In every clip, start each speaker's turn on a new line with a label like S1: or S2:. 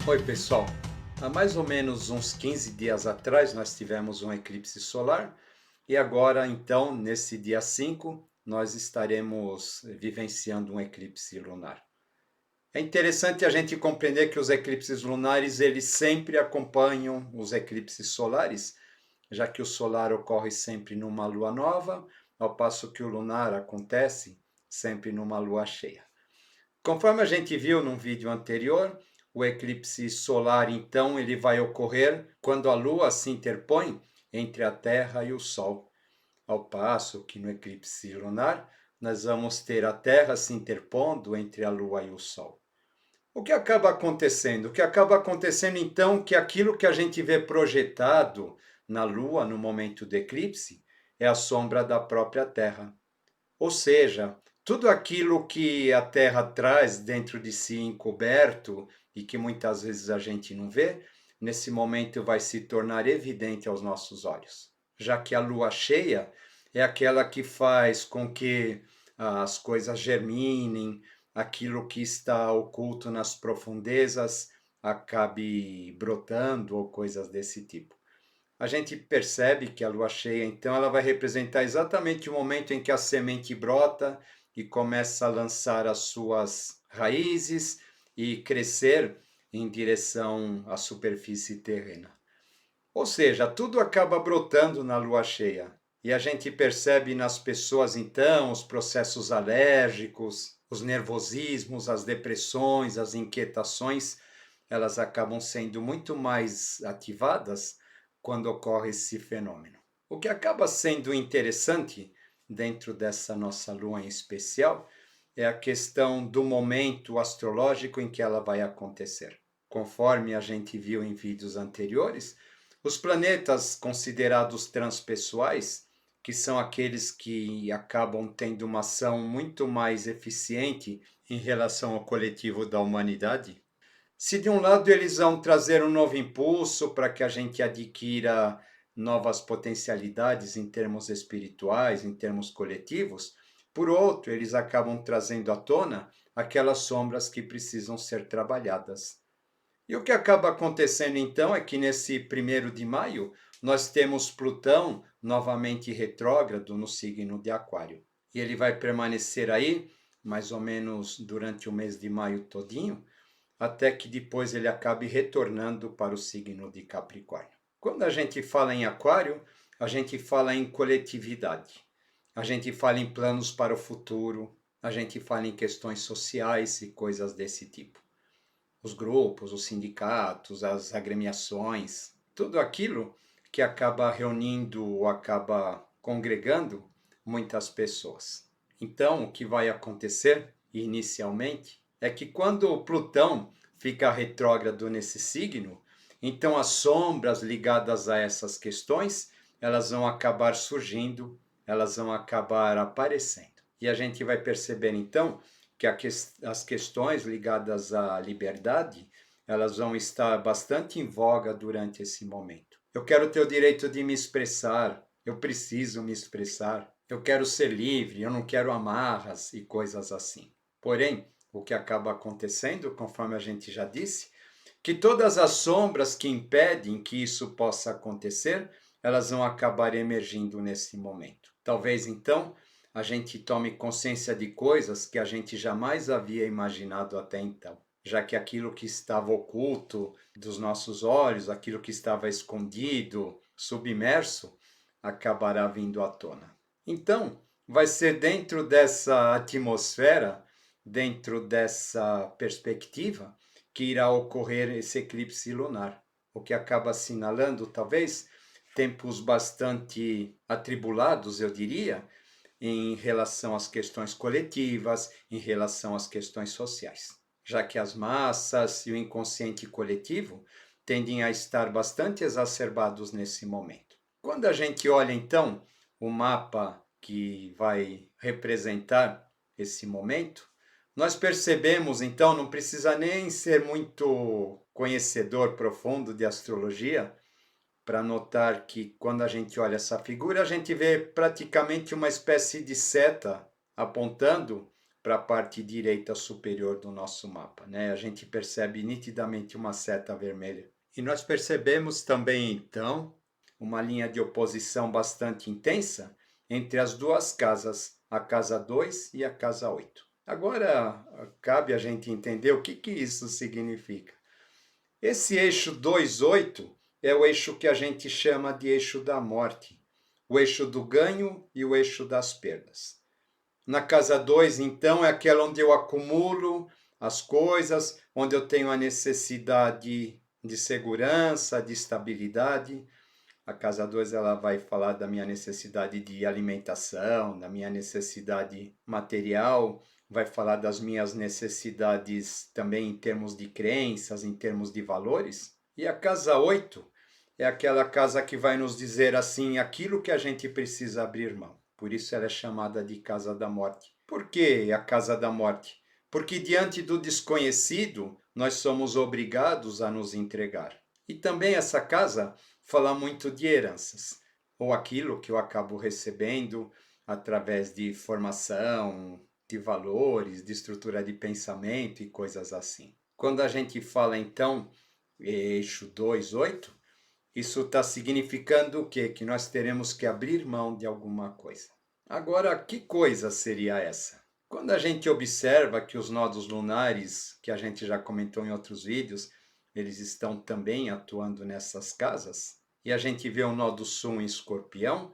S1: Oi, pessoal. Há mais ou menos uns 15 dias atrás nós tivemos um eclipse solar e agora, então, nesse dia 5, nós estaremos vivenciando um eclipse lunar. É interessante a gente compreender que os eclipses lunares eles sempre acompanham os eclipses solares, já que o solar ocorre sempre numa lua nova, ao passo que o lunar acontece sempre numa lua cheia. Conforme a gente viu num vídeo anterior, o eclipse solar, então, ele vai ocorrer quando a Lua se interpõe entre a Terra e o Sol, ao passo que no eclipse lunar nós vamos ter a Terra se interpondo entre a Lua e o Sol. O que acaba acontecendo? O que acaba acontecendo, então, é que aquilo que a gente vê projetado na Lua no momento do eclipse é a sombra da própria Terra. Ou seja, tudo aquilo que a Terra traz dentro de si encoberto e que muitas vezes a gente não vê, nesse momento vai se tornar evidente aos nossos olhos, já que a lua cheia é aquela que faz com que as coisas germinem, aquilo que está oculto nas profundezas acabe brotando ou coisas desse tipo. A gente percebe que a lua cheia, então, ela vai representar exatamente o momento em que a semente brota e começa a lançar as suas raízes e crescer em direção à superfície terrena. Ou seja, tudo acaba brotando na lua cheia. E a gente percebe nas pessoas, então, os processos alérgicos, os nervosismos, as depressões, as inquietações, elas acabam sendo muito mais ativadas quando ocorre esse fenômeno. O que acaba sendo interessante dentro dessa nossa lua em especial é a questão do momento astrológico em que ela vai acontecer. Conforme a gente viu em vídeos anteriores, os planetas considerados transpessoais, que são aqueles que acabam tendo uma ação muito mais eficiente em relação ao coletivo da humanidade, se de um lado eles vão trazer um novo impulso para que a gente adquira novas potencialidades em termos espirituais, em termos coletivos, por outro, eles acabam trazendo à tona aquelas sombras que precisam ser trabalhadas. E o que acaba acontecendo então é que nesse 1º de maio nós temos Plutão novamente retrógrado no signo de Aquário. E ele vai permanecer aí mais ou menos durante o mês de maio todinho, até que depois ele acabe retornando para o signo de Capricórnio. Quando a gente fala em Aquário, a gente fala em coletividade. A gente fala em planos para o futuro, a gente fala em questões sociais e coisas desse tipo. Os grupos, os sindicatos, as agremiações, tudo aquilo que acaba reunindo ou acaba congregando muitas pessoas. Então, o que vai acontecer inicialmente é que quando o Plutão fica retrógrado nesse signo, então as sombras ligadas a essas questões, elas vão acabar surgindo, elas vão acabar aparecendo. E a gente vai perceber então que as questões ligadas à liberdade, elas vão estar bastante em voga durante esse momento. Eu quero ter o direito de me expressar, eu preciso me expressar, eu quero ser livre, eu não quero amarras e coisas assim. Porém, o que acaba acontecendo, conforme a gente já disse, que todas as sombras que impedem que isso possa acontecer, elas vão acabar emergindo nesse momento. Talvez então a gente tome consciência de coisas que a gente jamais havia imaginado até então, já que aquilo que estava oculto dos nossos olhos, aquilo que estava escondido, submerso, acabará vindo à tona. Então, vai ser dentro dessa atmosfera, dentro dessa perspectiva, que irá ocorrer esse eclipse lunar, o que acaba assinalando, talvez, tempos bastante atribulados, eu diria, em relação às questões coletivas, em relação às questões sociais, já que as massas e o inconsciente coletivo tendem a estar bastante exacerbados nesse momento. Quando a gente olha, então, o mapa que vai representar esse momento, nós percebemos, então, não precisa nem ser muito conhecedor profundo de astrologia para notar que quando a gente olha essa figura, a gente vê praticamente uma espécie de seta apontando para a parte direita superior do nosso mapa, né? A gente percebe nitidamente uma seta vermelha. E nós percebemos também, então, uma linha de oposição bastante intensa entre as duas casas, a casa 2 e a casa 8. Agora, cabe a gente entender o que isso significa. Esse eixo 2,8 é o eixo que a gente chama de eixo da morte, o eixo do ganho e o eixo das perdas. Na casa 2, então, é aquela onde eu acumulo as coisas, onde eu tenho a necessidade de segurança, de estabilidade. A casa 2 ela vai falar da minha necessidade de alimentação, da minha necessidade material, vai falar das minhas necessidades também em termos de crenças, em termos de valores. E a casa 8 é aquela casa que vai nos dizer assim aquilo que a gente precisa abrir mão. Por isso ela é chamada de casa da morte. Por que a casa da morte? Porque diante do desconhecido, nós somos obrigados a nos entregar. E também essa casa fala muito de heranças, ou aquilo que eu acabo recebendo através de formação, de valores, de estrutura de pensamento e coisas assim. Quando a gente fala, então, eixo 2,8, isso está significando o quê? Que nós teremos que abrir mão de alguma coisa. Agora, que coisa seria essa? Quando a gente observa que os nodos lunares, que a gente já comentou em outros vídeos, eles estão também atuando nessas casas, e a gente vê o nó do sul em Escorpião,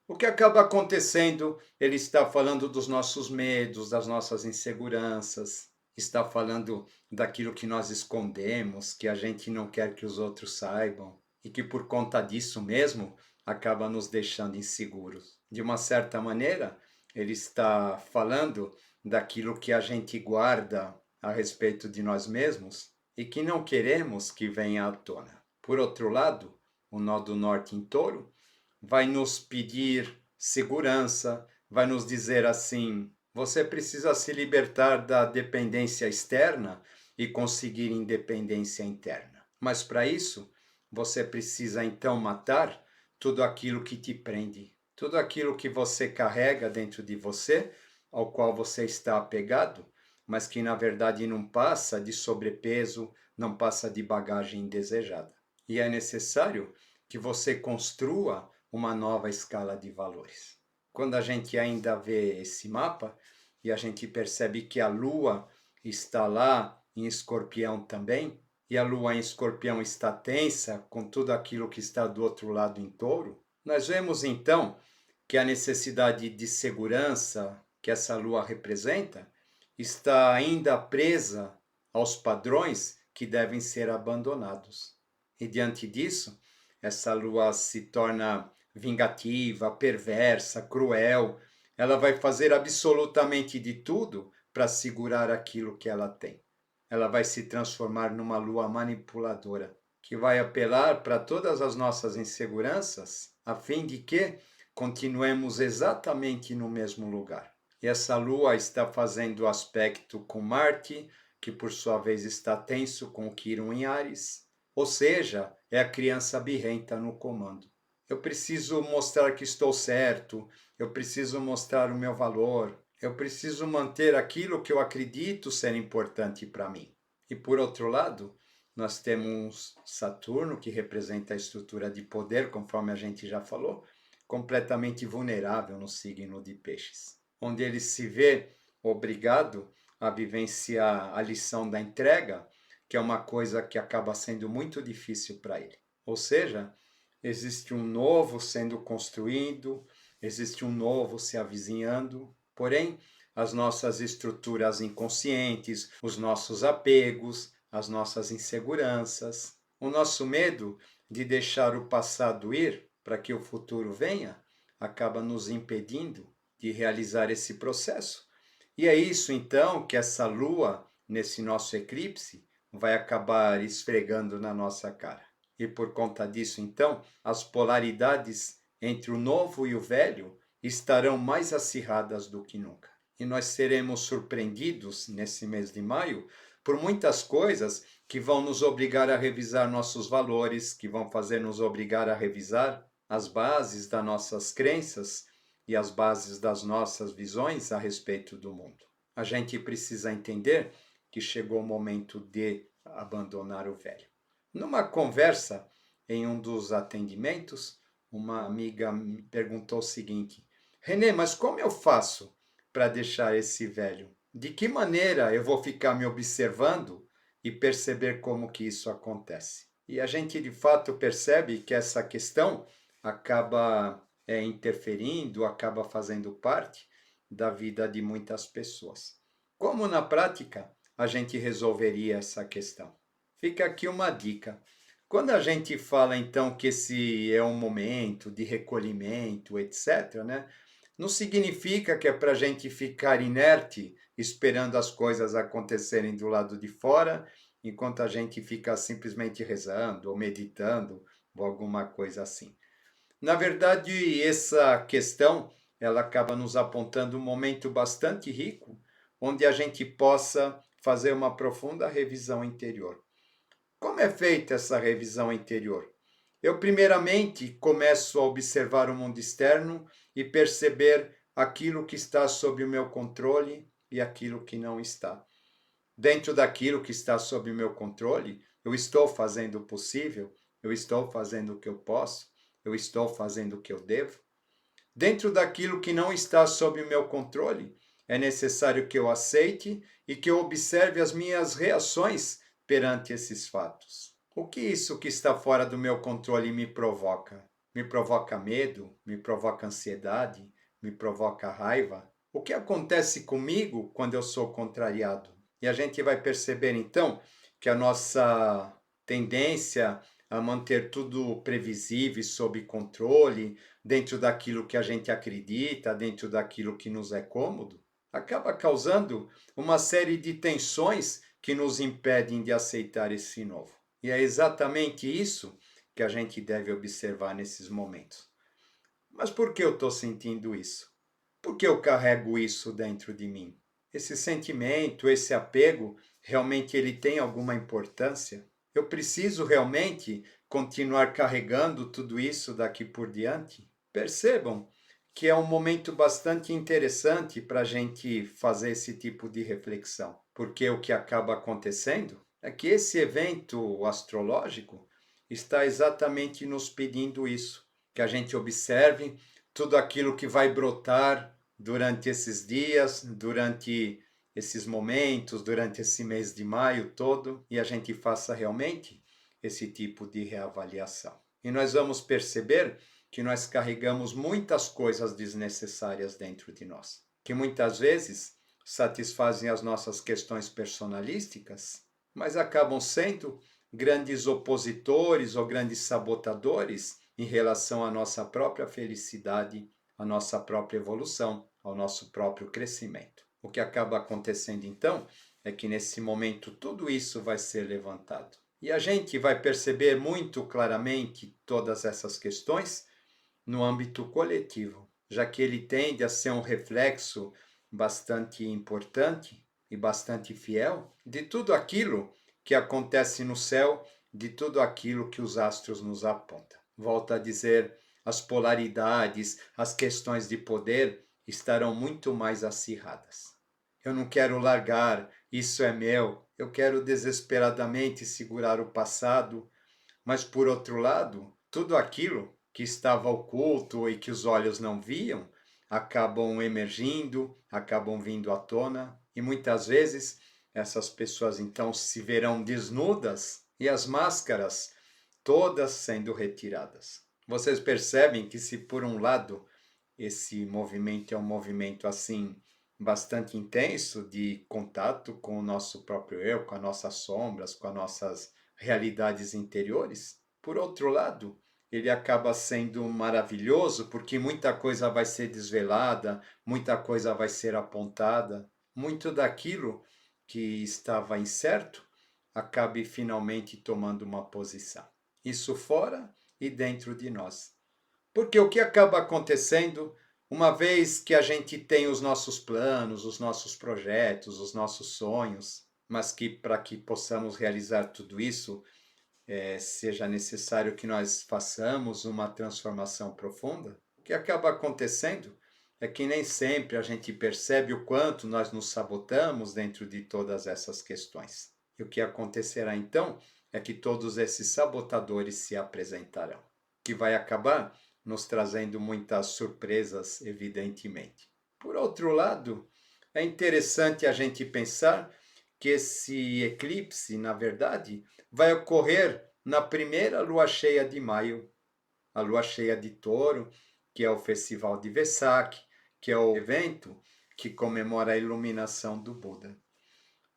S1: o que acaba acontecendo? Ele está falando dos nossos medos, das nossas inseguranças, está falando daquilo que nós escondemos, que a gente não quer que os outros saibam, e que por conta disso mesmo acaba nos deixando inseguros. De uma certa maneira, ele está falando daquilo que a gente guarda a respeito de nós mesmos e que não queremos que venha à tona. Por outro lado, o nó do norte em Touro vai nos pedir segurança, vai nos dizer assim: você precisa se libertar da dependência externa e conseguir independência interna. Mas para isso, você precisa então matar tudo aquilo que te prende, tudo aquilo que você carrega dentro de você, ao qual você está apegado, mas que na verdade não passa de sobrepeso, não passa de bagagem indesejada. E é necessário que você construa uma nova escala de valores. Quando a gente ainda vê esse mapa e a gente percebe que a Lua está lá em Escorpião também, e a Lua em Escorpião está tensa com tudo aquilo que está do outro lado em Touro, nós vemos então que a necessidade de segurança que essa Lua representa está ainda presa aos padrões que devem ser abandonados. E diante disso, essa Lua se torna vingativa, perversa, cruel. Ela vai fazer absolutamente de tudo para segurar aquilo que ela tem. Ela vai se transformar numa lua manipuladora, que vai apelar para todas as nossas inseguranças, a fim de que continuemos exatamente no mesmo lugar. E essa lua está fazendo aspecto com Marte, que por sua vez está tenso com Quirón em Áries, ou seja, é a criança birrenta no comando. Eu preciso mostrar que estou certo, eu preciso mostrar o meu valor, eu preciso manter aquilo que eu acredito ser importante para mim. E por outro lado, nós temos Saturno, que representa a estrutura de poder, conforme a gente já falou, completamente vulnerável no signo de Peixes, onde ele se vê obrigado a vivenciar a lição da entrega, que é uma coisa que acaba sendo muito difícil para ele. Ou seja, existe um novo sendo construído, existe um novo se avizinhando, porém, as nossas estruturas inconscientes, os nossos apegos, as nossas inseguranças, o nosso medo de deixar o passado ir para que o futuro venha, acaba nos impedindo de realizar esse processo. E é isso então que essa lua, nesse nosso eclipse, vai acabar esfregando na nossa cara. E por conta disso, então, as polaridades entre o novo e o velho estarão mais acirradas do que nunca. E nós seremos surpreendidos nesse mês de maio por muitas coisas que vão nos obrigar a revisar nossos valores, que vão fazer nos obrigar a revisar as bases das nossas crenças e as bases das nossas visões a respeito do mundo. a gente precisa entender que chegou o momento de abandonar o velho. Numa conversa em um dos atendimentos, uma amiga me perguntou o seguinte: Renê, mas como eu faço para deixar esse velho? De que maneira eu vou ficar me observando e perceber como que isso acontece? E a gente de fato percebe que essa questão acaba interferindo, acaba fazendo parte da vida de muitas pessoas. Como na prática a gente resolveria essa questão? Fica aqui uma dica. Quando a gente fala então que esse é um momento de recolhimento, etc., né? Não significa que é para a gente ficar inerte, esperando as coisas acontecerem do lado de fora, enquanto a gente fica simplesmente rezando ou meditando ou alguma coisa assim. Na verdade, essa questão ela acaba nos apontando um momento bastante rico, onde a gente possa fazer uma profunda revisão interior. Como é feita essa revisão interior? Eu, primeiramente, começo a observar o mundo externo e perceber aquilo que está sob o meu controle e aquilo que não está. Dentro daquilo que está sob o meu controle, eu estou fazendo o possível, eu estou fazendo o que eu posso, eu estou fazendo o que eu devo. Dentro daquilo que não está sob o meu controle, é necessário que eu aceite e que eu observe as minhas reações perante esses fatos. O que isso que está fora do meu controle me provoca? Me provoca medo? Me provoca ansiedade? Me provoca raiva? O que acontece comigo quando eu sou contrariado? E a gente vai perceber então que a nossa tendência a manter tudo previsível e sob controle, dentro daquilo que a gente acredita, dentro daquilo que nos é cômodo, acaba causando uma série de tensões que nos impedem de aceitar esse novo. E é exatamente isso que a gente deve observar nesses momentos. Mas por que eu estou sentindo isso? Por que eu carrego isso dentro de mim? Esse sentimento, esse apego, realmente ele tem alguma importância? Eu preciso realmente continuar carregando tudo isso daqui por diante? Percebam que é um momento bastante interessante para a gente fazer esse tipo de reflexão, porque o que acaba acontecendo é que esse evento astrológico está exatamente nos pedindo isso, que a gente observe tudo aquilo que vai brotar durante esses dias, durante esses momentos, durante esse mês de maio todo, e a gente faça realmente esse tipo de reavaliação. E nós vamos perceber que nós carregamos muitas coisas desnecessárias dentro de nós, que muitas vezes satisfazem as nossas questões personalísticas, mas acabam sendo grandes opositores ou grandes sabotadores em relação à nossa própria felicidade, à nossa própria evolução, ao nosso próprio crescimento. O que acaba acontecendo então é que nesse momento tudo isso vai ser levantado. E a gente vai perceber muito claramente todas essas questões no âmbito coletivo, já que ele tende a ser um reflexo bastante importante e bastante fiel de tudo aquilo que acontece no céu, de tudo aquilo que os astros nos apontam. Volto a dizer, as polaridades, as questões de poder estarão muito mais acirradas. Eu não quero largar, isso é meu, eu quero desesperadamente segurar o passado, mas por outro lado, tudo aquilo que estava oculto e que os olhos não viam acabam emergindo, acabam vindo à tona, e muitas vezes essas pessoas então se verão desnudas e as máscaras todas sendo retiradas. Vocês percebem que se por um lado esse movimento é um movimento assim bastante intenso de contato com o nosso próprio eu, com as nossas sombras, com as nossas realidades interiores, por outro lado, ele acaba sendo maravilhoso porque muita coisa vai ser desvelada, muita coisa vai ser apontada, muito daquilo que estava incerto acabe finalmente tomando uma posição. Isso fora e dentro de nós. Porque o que acaba acontecendo, uma vez que a gente tem os nossos planos, os nossos projetos, os nossos sonhos, mas que para que possamos realizar tudo isso, seja necessário que nós façamos uma transformação profunda, o que acaba acontecendo é que nem sempre a gente percebe o quanto nós nos sabotamos dentro de todas essas questões. E o que acontecerá então é que todos esses sabotadores se apresentarão, que vai acabar nos trazendo muitas surpresas, evidentemente. Por outro lado, é interessante a gente pensar que esse eclipse, na verdade, vai ocorrer na primeira lua cheia de maio, a lua cheia de Touro, que é o Festival de Vesak, que é o evento que comemora a iluminação do Buda.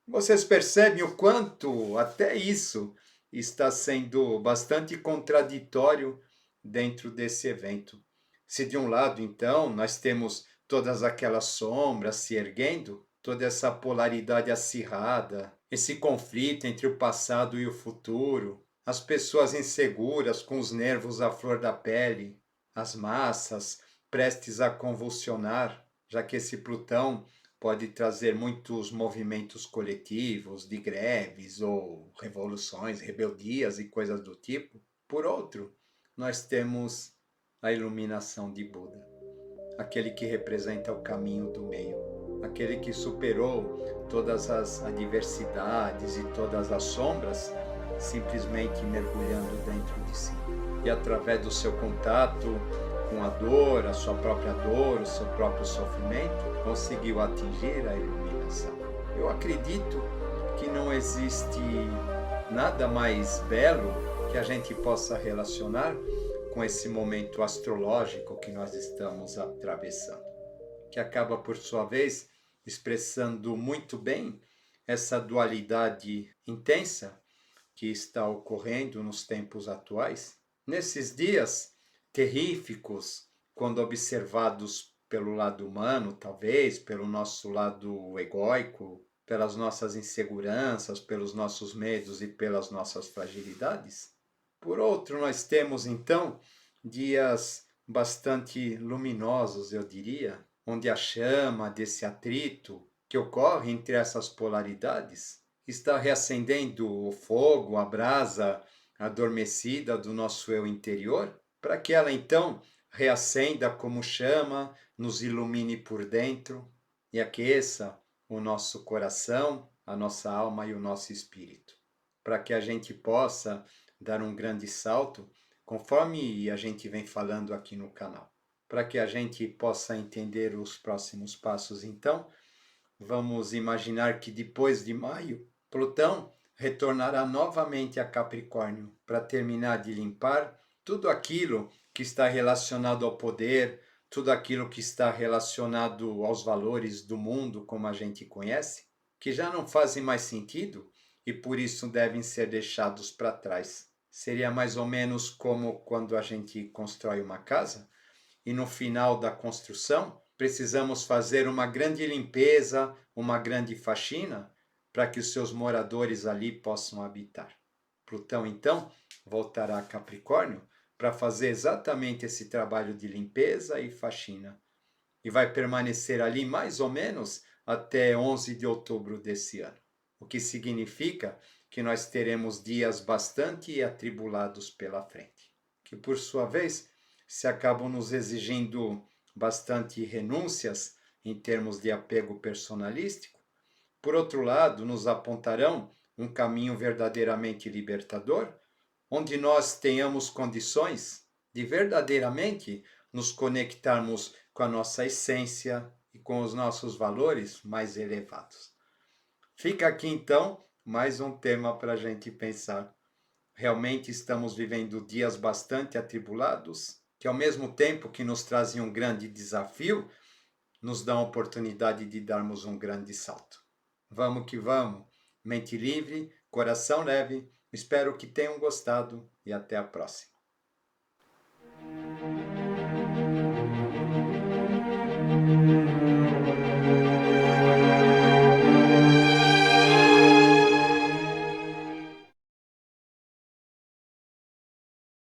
S1: Vocês percebem o quanto até isso está sendo bastante contraditório dentro desse evento. Se de um lado, então, nós temos todas aquelas sombras se erguendo, toda essa polaridade acirrada, esse conflito entre o passado e o futuro, as pessoas inseguras com os nervos à flor da pele, as massas prestes a convulsionar, já que esse Plutão pode trazer muitos movimentos coletivos de greves ou revoluções, rebeldias e coisas do tipo. Por outro, nós temos a iluminação de Buda, aquele que representa o caminho do meio, aquele que superou todas as adversidades e todas as sombras, simplesmente mergulhando dentro de si. E através do seu contato com a dor, a sua própria dor, o seu próprio sofrimento, conseguiu atingir a iluminação. Eu acredito que não existe nada mais belo que a gente possa relacionar com esse momento astrológico que nós estamos atravessando, que acaba, por sua vez, expressando muito bem essa dualidade intensa que está ocorrendo nos tempos atuais. Nesses dias terríficos, quando observados pelo lado humano, talvez, pelo nosso lado egóico, pelas nossas inseguranças, pelos nossos medos e pelas nossas fragilidades. Por outro, nós temos então dias bastante luminosos, eu diria, onde a chama desse atrito que ocorre entre essas polaridades está reacendendo o fogo, a brasa adormecida do nosso eu interior, para que ela então reacenda como chama, nos ilumine por dentro e aqueça o nosso coração, a nossa alma e o nosso espírito, para que a gente possa dar um grande salto, conforme a gente vem falando aqui no canal. Para que a gente possa entender os próximos passos, então, vamos imaginar que depois de maio, Plutão retornará novamente a Capricórnio para terminar de limpar tudo aquilo que está relacionado ao poder, tudo aquilo que está relacionado aos valores do mundo como a gente conhece, que já não fazem mais sentido e por isso devem ser deixados para trás. Seria mais ou menos como quando a gente constrói uma casa e no final da construção precisamos fazer uma grande limpeza, uma grande faxina para que os seus moradores ali possam habitar. Plutão, então, voltará a Capricórnio para fazer exatamente esse trabalho de limpeza e faxina. E vai permanecer ali mais ou menos até 11 de outubro desse ano. O que significa que nós teremos dias bastante atribulados pela frente, que por sua vez se acabam nos exigindo bastante renúncias em termos de apego personalístico. Por outro lado, nos apontarão um caminho verdadeiramente libertador, onde nós tenhamos condições de verdadeiramente nos conectarmos com a nossa essência e com os nossos valores mais elevados. Fica aqui então mais um tema para a gente pensar. Realmente estamos vivendo dias bastante atribulados, que ao mesmo tempo que nos trazem um grande desafio, nos dão a oportunidade de darmos um grande salto. Vamos que vamos, mente livre, coração leve, espero que tenham gostado e até a próxima.